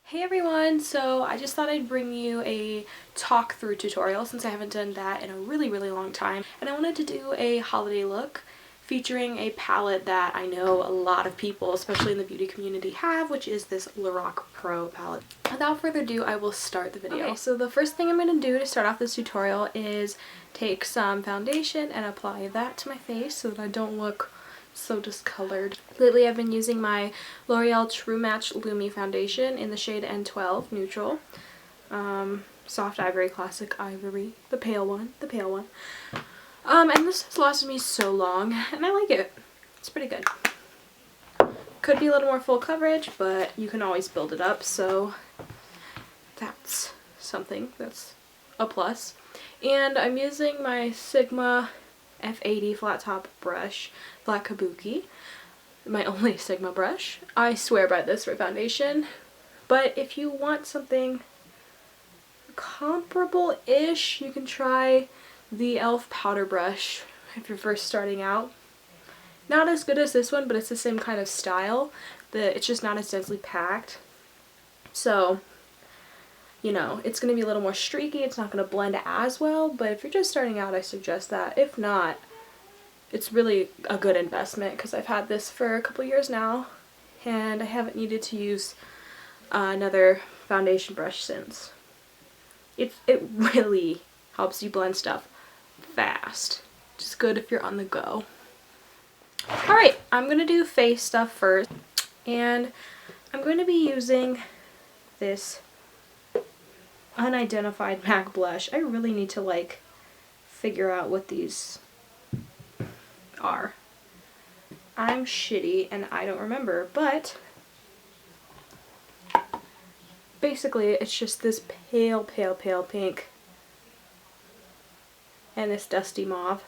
Hey everyone, so I just thought I'd bring you a talk through tutorial since I haven't done that in a really long time, and I wanted to do a holiday look featuring a palette that I know a lot of people, especially in the beauty community, have, which is this Lorac Pro palette. Without further ado, I will start the video. Okay, so the first thing I'm going to do to start off this tutorial is take some foundation and apply that to my face so that I don't look so discolored. Lately I've been using my L'Oreal True Match Lumi foundation in the shade N12 Neutral. Soft Ivory, Classic Ivory, the pale one. And this has lasted me so long, and I like it. It's pretty good. Could be a little more full coverage, but you can always build it up, so that's something. That's a plus. And I'm using my Sigma F80 flat top brush, Black Kabuki, my only Sigma brush. I swear by this for foundation, but if you want something comparable-ish, you can try the e.l.f. powder brush if you're first starting out. Not as good as this one, but it's the same kind of style. It's just not as densely packed. So, you know, it's going to be a little more streaky. It's not going to blend as well, but if you're just starting out, I suggest that. If not, it's really a good investment because I've had this for a couple years now and I haven't needed to use another foundation brush since. It really helps you blend stuff fast. Just good if you're on the go. Alright, I'm going to do face stuff first, and I'm going to be using this unidentified MAC blush. I really need to figure out what these are. I'm shitty and I don't remember, but basically it's just this pale pink and this dusty mauve.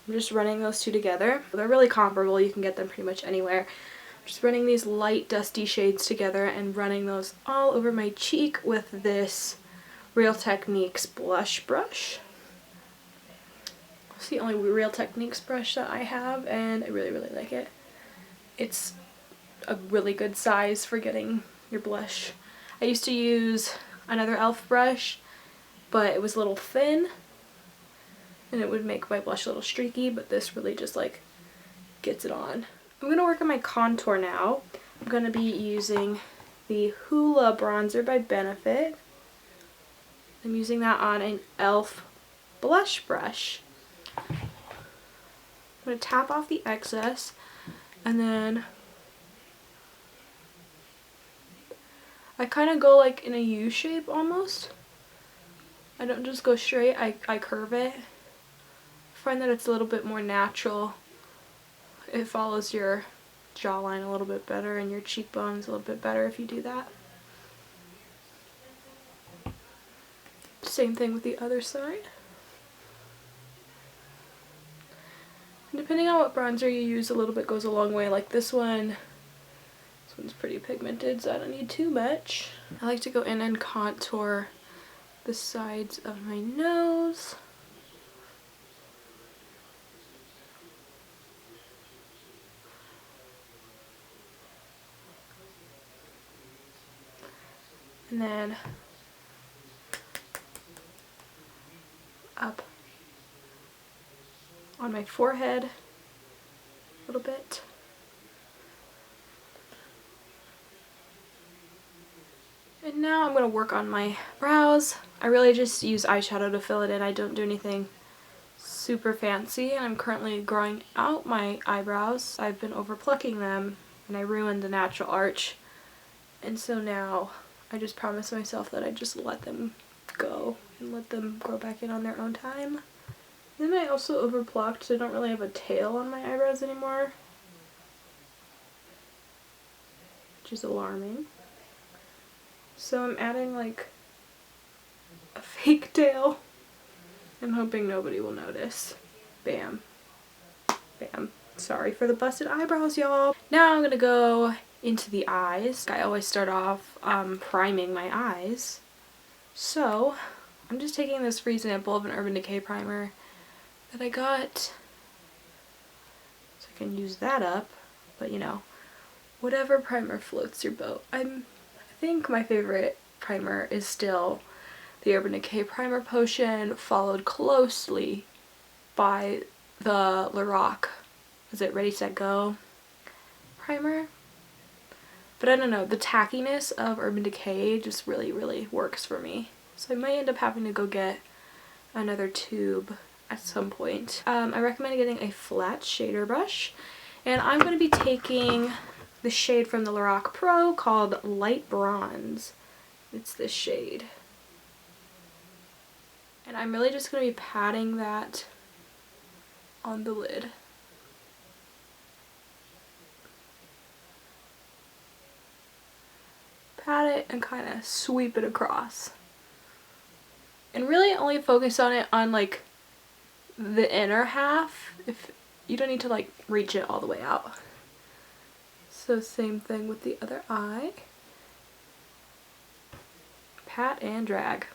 I'm just running those two together. They're really comparable. You can get them pretty much anywhere. Just running these light dusty shades together and running those all over my cheek with this Real Techniques blush brush. It's the only Real Techniques brush that I have, and I really like it. It's a really good size for getting your blush. I used to use another e.l.f. brush, but it was a little thin and it would make my blush a little streaky, but this really just gets it on. I'm going to work on my contour now. I'm going to be using the Hoola bronzer by Benefit. I'm using that on an e.l.f. blush brush. I'm going to tap off the excess, and then I kind of go in a U shape almost. I don't just go straight, I curve it. I find that it's a little bit more natural. It follows your jawline a little bit better and your cheekbones a little bit better if you do that. Same thing with the other side. Depending on what bronzer you use, a little bit goes a long way. Like this one's pretty pigmented, so I don't need too much. I like to go in and contour the sides of my nose. And then up on my forehead a little bit. And now I'm going to work on my brows. I really just use eyeshadow to fill it in. I don't do anything super fancy, and I'm currently growing out my eyebrows. I've been over plucking them and I ruined the natural arch, and so now I just promised myself that I'd just let them go and let them grow back in on their own time. Then I also overplucked, so I don't really have a tail on my eyebrows anymore, which is alarming. So I'm adding a fake tail. I'm hoping nobody will notice. Bam. Bam. Sorry for the busted eyebrows, y'all. Now I'm gonna go into the eyes. I always start off priming my eyes. So I'm just taking this free sample of an Urban Decay primer that I got, so I can use that up, but you know, whatever primer floats your boat. I think my favorite primer is still the Urban Decay Primer Potion, followed closely by the Lorac, is it Ready Set Go primer? But I don't know, the tackiness of Urban Decay just really works for me. So I might end up having to go get another tube at some point. I recommend getting a flat shader brush, and I'm going to be taking the shade from the Lorac Pro called Light Bronze. It's this shade. And I'm really just going to be patting that on the lid. Pat it and kind of sweep it across. And really only focus on it on like the inner half. If you don't need to like reach it all the way out. So same thing with the other eye. Pat and drag.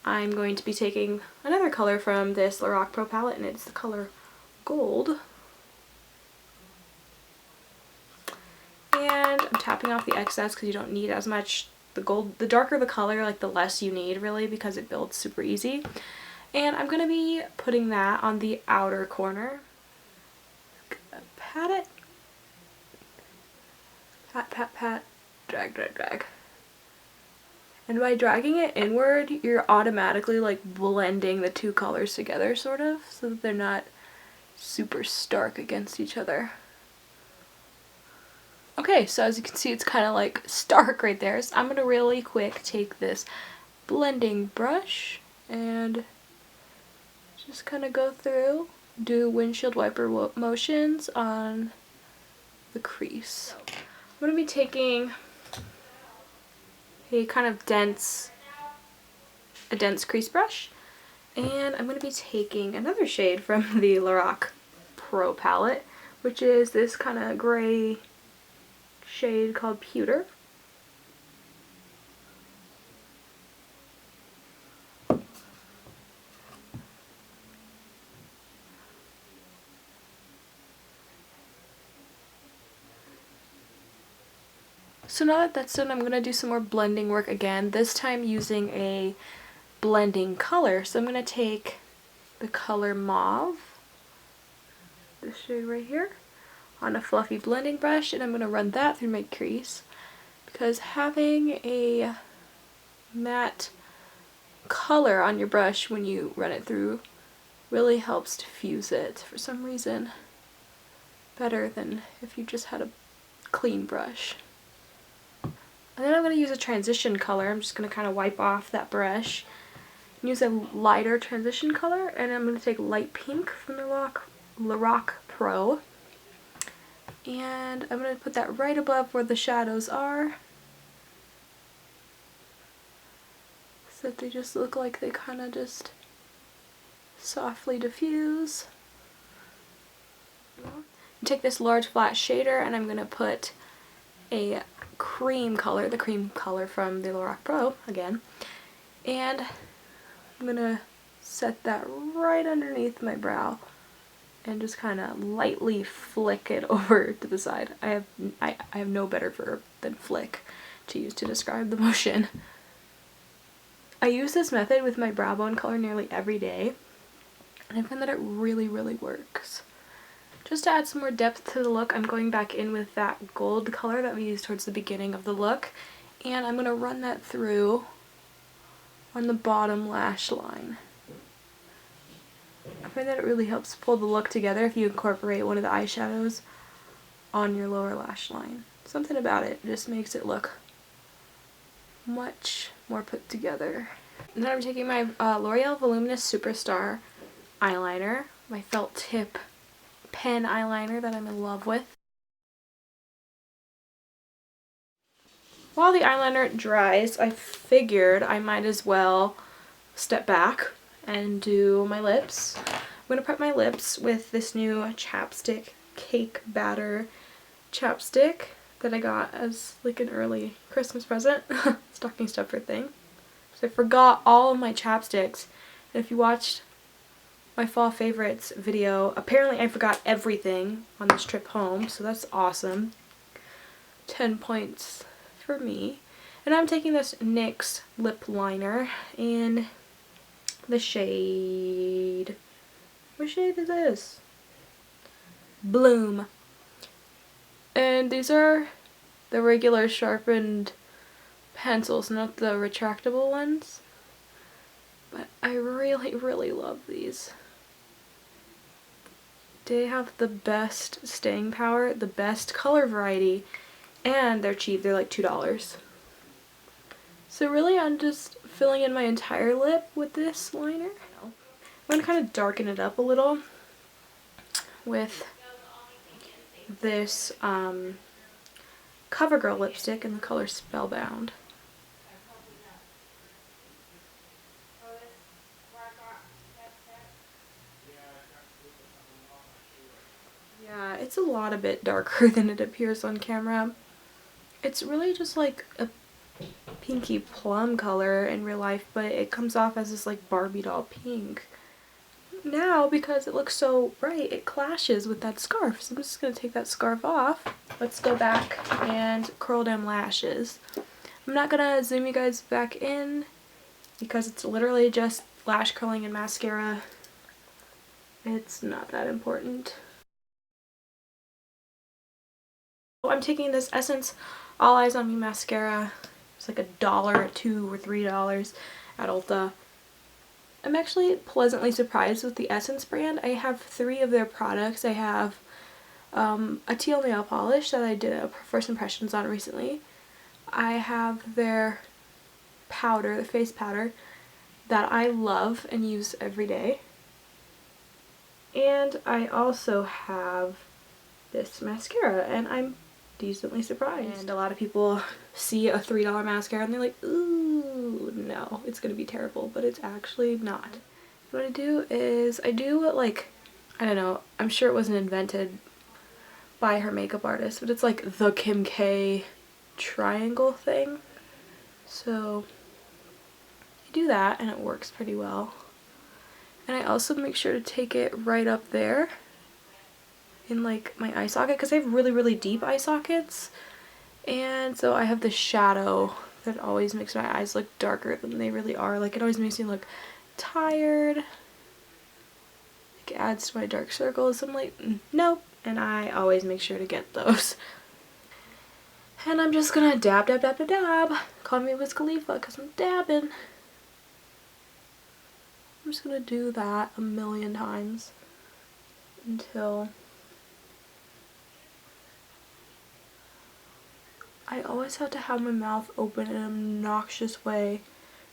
I'm going to be taking another color from this Lorac Pro palette, and it's the color Gold. And I'm tapping off the excess because you don't need as much. The gold, the darker the color, like the less you need really, because it builds super easy. And I'm going to be putting that on the outer corner. Pat it. Pat. Drag. And by dragging it inward, you're automatically like blending the two colors together, sort of, so that they're not super stark against each other. Okay, so as you can see, it's kind of like stark right there. So I'm going to really quick take this blending brush and just kind of go through, do windshield wiper motions on the crease. I'm going to be taking a kind of dense crease brush, and I'm going to be taking another shade from the Lorac Pro palette, which is this kind of gray shade called Pewter. So now that that's done, I'm going to do some more blending work again, this time using a blending color. So I'm going to take the color Mauve, this shade right here, on a fluffy blending brush, and I'm going to run that through my crease, because having a matte color on your brush when you run it through really helps diffuse it for some reason better than if you just had a clean brush. And then I'm going to use a transition color. I'm just going to kind of wipe off that brush and use a lighter transition color, and I'm going to take light pink from the Lorac Pro, and I'm going to put that right above where the shadows are, so that they just look like they kind of just softly diffuse. Take this large flat shader, and I'm going to put a cream color, the cream color from the Lorac Pro again, and I'm going to set that right underneath my brow and just kind of lightly flick it over to the side. I have no better verb than flick to use to describe the motion. I use this method with my brow bone color nearly every day, and I find that it really works. Just to add some more depth to the look, I'm going back in with that gold color that we used towards the beginning of the look, and I'm going to run that through on the bottom lash line. I find that it really helps pull the look together if you incorporate one of the eyeshadows on your lower lash line. Something about it just makes it look much more put together. And then I'm taking my L'Oreal Voluminous Superstar eyeliner, my felt tip pen eyeliner that I'm in love with. While the eyeliner dries, I figured I might as well step back and do my lips. I'm going to prep my lips with this new chapstick, Cake Batter chapstick that I got as like an early Christmas present, stocking stuffer thing. So I forgot all of my chapsticks, and if you watched my fall favorites video. Apparently I forgot everything on this trip home, so that's awesome. 10 points for me. And I'm taking this NYX lip liner in the shade, what shade is this? Bloom. And these are the regular sharpened pencils, not the retractable ones. But I really, really love these. They have the best staying power, the best color variety, and they're cheap. They're like $2. So really I'm just filling in my entire lip with this liner. I'm going to kind of darken it up a little with this CoverGirl lipstick in the color Spellbound. Yeah, it's a lot a bit darker than it appears on camera. It's really just like a pinky plum color in real life, but it comes off as this like Barbie doll pink. Now, because it looks so bright, it clashes with that scarf. So I'm just going to take that scarf off. Let's go back and curl down lashes. I'm not going to zoom you guys back in because it's literally just lash curling and mascara. It's not that important. I'm taking this Essence All Eyes on Me mascara. It's like $1 or $2 or $3 at Ulta. I'm actually pleasantly surprised with the Essence brand. I have 3 of their products. I have a teal nail polish that I did a first impressions on recently. I have their powder, the face powder, that I love and use every day. And I also have this mascara, and I'm decently surprised. And a lot of people see a $3 mascara and they're like, ooh, no, it's gonna be terrible, but it's actually not. What I do is I do what, like, I don't know, I'm sure it wasn't invented by her makeup artist, but it's like the Kim K triangle thing. So I do that and it works pretty well. And I also make sure to take it right up there in like my eye socket, because I have really, really deep eye sockets, and so I have the shadow that always makes my eyes look darker than they really are. Like, it always makes me look tired. It adds to my dark circles. So I'm like, nope, and I always make sure to get those. And I'm just gonna dab, dab, dab, dab, dab. Call me Wiz Khalifa because I'm dabbing. I'm just gonna do that a million times until I always have to have my mouth open in an obnoxious way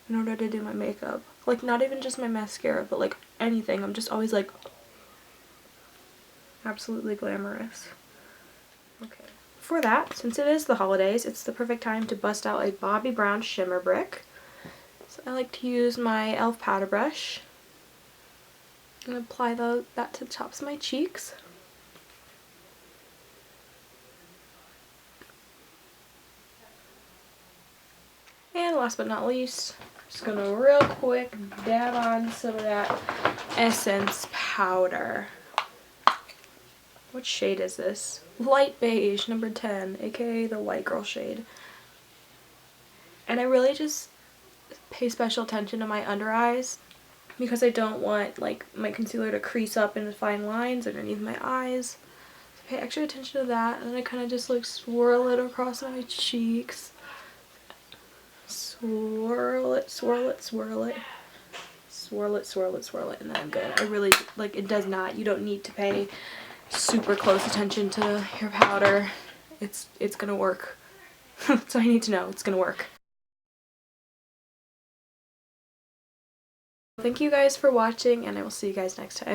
in order to do my makeup. Like, not even just my mascara, but like anything. I'm just always like absolutely glamorous. Okay. For that, since it is the holidays, it's the perfect time to bust out a Bobbi Brown shimmer brick. So I like to use my e.l.f. powder brush. I'm going to apply that to the tops of my cheeks. And last but not least, just going to real quick dab on some of that Essence powder. What shade is this? Light beige, number 10, aka the white girl shade. And I really just pay special attention to my under eyes because I don't want like my concealer to crease up into fine lines underneath my eyes. So pay extra attention to that, and then I kind of just like swirl it across my cheeks. Swirl it, swirl it, swirl it. Swirl it, swirl it, swirl it, and then I'm good. I really, like, it does not, you don't need to pay super close attention to your powder. It's gonna work. That's all I need to know. It's gonna work. Thank you guys for watching, and I will see you guys next time.